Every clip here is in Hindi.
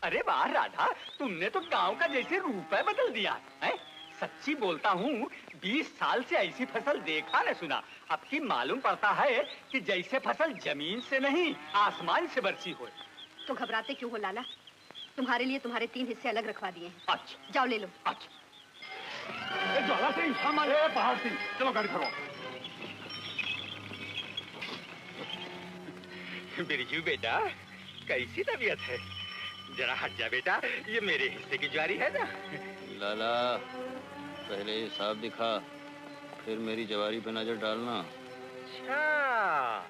अरे वाह राधा, तुमने तो गांव का जैसे रूप है बदल दिया है। सच्ची बोलता हूँ, 20 साल से ऐसी फसल देखा न सुना। अब की मालूम पड़ता है कि जैसे फसल जमीन से नहीं आसमान से बरसी हो। तो घबराते क्यों हो लाला? तुम्हारे लिए तुम्हारे 3 हिस्से अलग रखवा दिए हैं। अच्छा, जाओ ले लो। अच्छा। ज्वाला सिंह, हमारे पहाड़ सिंह, चलो गाड़ी करो। बिरजू बेटा, कैसी तबीयत है? जरा हट जा बेटा, ये मेरे हिस्से की ज्वारी है ना। लाला, पहले हिसाब दिखा, फिर मेरी ज्वारी पे नजर डालना। अच्छा,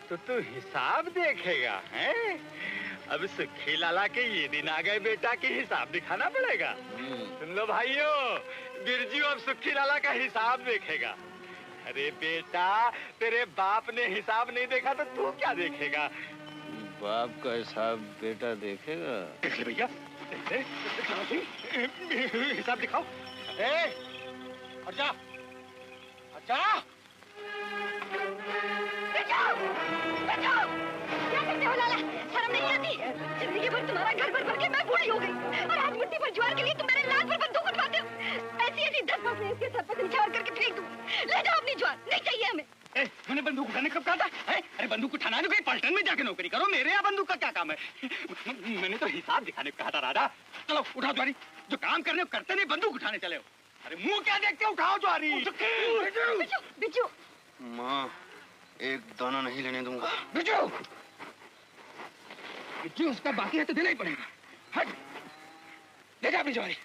तो तू हिसाब देखेगा, हैं? अब सुखी लाला के ये दिन आ गए बेटा कि हिसाब दिखाना पड़ेगा। सुन लो भाइयों, बिरजू अब सुखी लाला का हिसाब देखेगा। अरे बेटा, तेरे बाप ने हिसाब नहीं देखा तो तू क्या देखेगा? बाप का हिसाब बेटा देखेगा। देख ले भैया, देख ले, हिसाब दिखाओ। अच्छा, अच्छा। क्या करते हो लाला? शर्म नहीं आती? जिंदगी भर तुम्हारा घर भर के मैं बूढ़ी हो गई और आज मुट्ठी पर ज्वार के लिए तुम मेरे लाल पर बंदूक उठवाते हो। ऐसी 10 बरस इसके सर पर निछावर करके फेंक दूं। ले जाओ अपनी ज्वार, नहीं चाहिए हमें। मैंने बंदूक उठाने कब कहा था? अरे बंदूक उठाना है तो कहीं पलटन में जाके नौकरी करो, मेरे यहाँ बंदूक का क्या काम है? मैंने तो हिसाब दिखाने को कहा था राधा। चलो उठाओ ज्वारी, जो काम करने को करते नहीं, बंदूक उठाने चले हो। अरे मुंह क्या देखते हो, उठाओ ज्वारी। बिजू, माँ, एक दाना नहीं लेने दूंगा। बिजू, बिजू, उसका बाकी है तो देना ही पड़ेगा। हट, ले जा अपनी ज्वारी।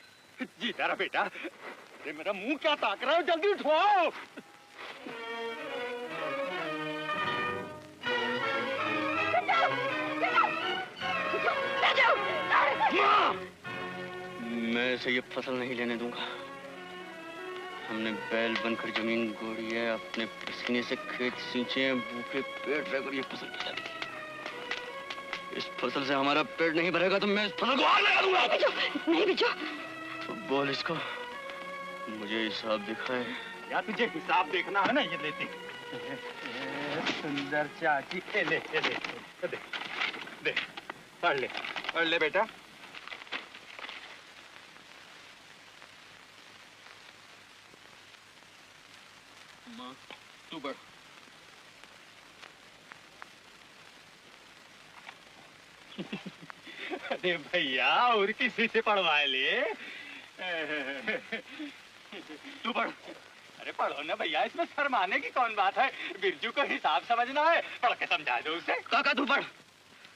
जी तारा बेटा, अरे मेरा मुंह क्या ताक रहा हो, जल्दी उठवाओ। मैं इसे ये फसल नहीं लेने दूंगा। हमने बैल बनकर जमीन गोड़ी है, अपने पसीने से खेत सींचे हैं, भूखे पेट रहकर ये फसल खिला दी। इस फसल से हमारा पेट नहीं भरेगा तो मैं इस फसल को आग लगा दूंगा। नहीं बिजू। तो बोल इसको, मुझे हिसाब दिखाए। या तुझे हिसाब देखना है ना, ये लेते सुंदर चाची, ले दे, पढ़ ले बेटा। माँ, तू पढ़। अरे भैया, और किसी से पढ़वा ले। तू पढ़। अरे पढ़ो ना भैया, इसमें शर्माने की कौन बात है? बिरजू को हिसाब समझना है, पढ़ के समझा दो उसे। काका तू पढ़।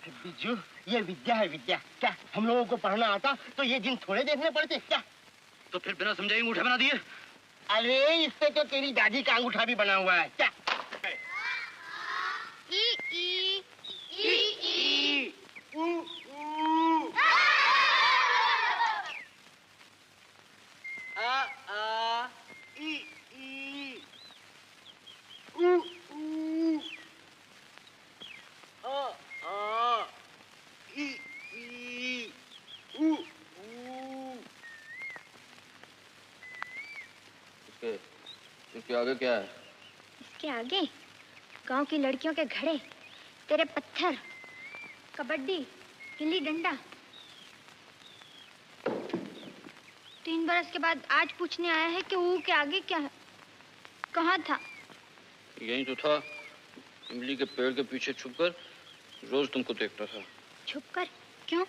बिरजू, ये विद्या है विद्या। क्या हम लोगों को पढ़ना आता तो ये दिन थोड़े देखने पड़ते क्या? तो फिर बिना समझाए अंगूठे बना दिए? अरे इससे तो तेरी दादी का अंगूठा भी बना हुआ है। क्या? ई ई ई ई ऊ ऊ आ आ ई ई ऊ ऊ आ आ ई ई ऊ ऊ। इसके आगे क्या है? इसके आगे गांव की लड़कियों के घड़े, तेरे पत्थर, कबड्डी, गिल्ली डंडा। 3 बरस के बाद आज पूछने आया है कि ऊ के आगे क्या है? कहाँ था? यही तो था, इमली के पेड़ के पीछे छुपकर रोज तुमको देखता था। छुपकर? क्यों?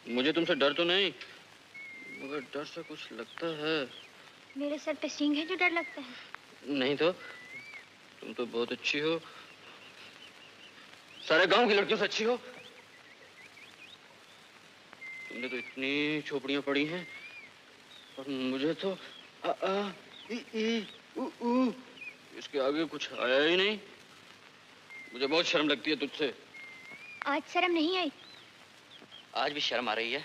मुझे तुमसे डर तो नहीं, मगर डर सा कुछ लगता है। मेरे सर पे सींग है जो डर लगता है? नहीं तो तुम तो बहुत अच्छी हो, सारे गांव की लड़कियों से अच्छी हो। तुमने तो इतनी झोपड़ियां पड़ी हैं और मुझे तो आ आ ई ई ऊ ऊ इसके आगे कुछ आया ही नहीं। मुझे बहुत शर्म लगती है तुझसे। आज शर्म नहीं आई? आज भी शर्म आ रही है।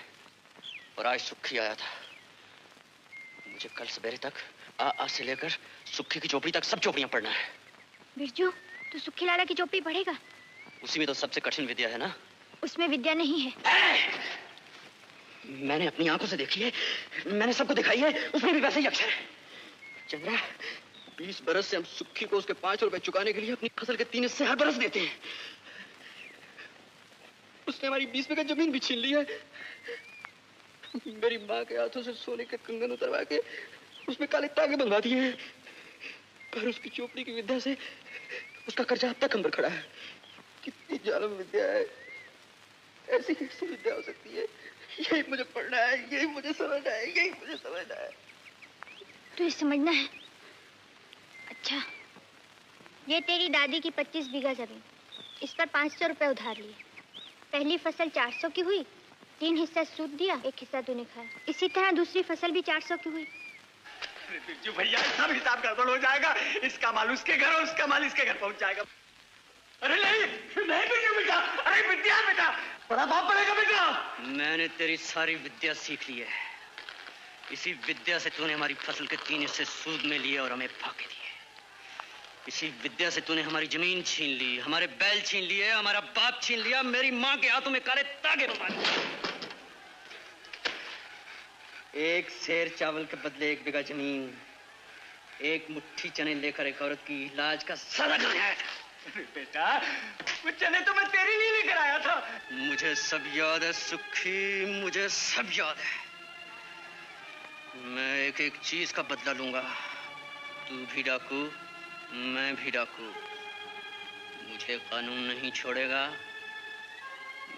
और आज सुखी आया था। मुझे कल सवेरे तक आ से लेकर सुखी की चौपड़ी तक सब चौपड़ियां पढ़ना है। बिरजू, तू सुखी लाला की चौपड़ी पढ़ेगा? उसी में तो सबसे कठिन विद्या है ना। उसमें विद्या नहीं है। मैंने अपनी आंखों से देखी है, मैंने सबको दिखाई है, उसमें भी वैसे ही अक्षर है। चंद्रा, 20 बरस से हम सुखी को उसके 5 रुपए चुकाने के लिए अपनी फसल के 3 हिस्से हर बरस देते हैं। उसने हमारी 20 बीघा जमीन भी छीन ली है। मेरी माँ के हाथों से सोने के कंगन उतरवा के उसमें काले तागे बनवा दिए हैं। पर उसकी चोपड़ी की विद्या से उसका कर्जा अब तक हम पर खड़ा है। कितनी जालिम विद्या है, ऐसी कैसी विद्या हो सकती है? यही मुझे पढ़ना है, यही मुझे समझना है, यही मुझे समझना है। तुझे समझना है? अच्छा, ये तेरी दादी की 25 बीघा जमीन, इस पर 500 रुपए उधार लिए। पहली फसल 400 की हुई, 3 हिस्सा सूद दिया, 1 हिस्सा तूने खाया। इसी तरह दूसरी फसल भी 400 की हुई। अरे बिरजू भैया, सब हिसाब गड़बड़ हो जाएगा। इसका माल उसके घर और उसका माल इसके घर पहुंच जाएगा। अरे नहीं नहीं बिरजू बेटा, अरे विद्या बेटा, बड़ा बाप बनेगा बेटा। मैंने तेरी सारी विद्या सीख ली है। इसी विद्या से तूने हमारी फसल के 3 हिस्से सूद में लिए और हमें फाके दिए। इसी विद्या से तूने हमारी जमीन छीन ली, हमारे बैल छीन लिए, हमारा बाप छीन लिया, मेरी माँ के हाथों में काले तागे बनवा दिए। एक सेर चावल के बदले 1 बीघा जमीन, 1 मुट्ठी चने लेकर एक औरत की इलाज का सारा करने आया था। अरे बेटा, वो चने तो मैं तेरे लिए लेकर आया था। मुझे सब याद है सुखी, मुझे सब याद है। मैं एक एक चीज का बदला लूंगा। तू भी डाकू, मैं भी डाकू। मुझे कानून नहीं छोड़ेगा,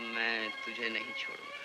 मैं तुझे नहीं छोड़ूंगा।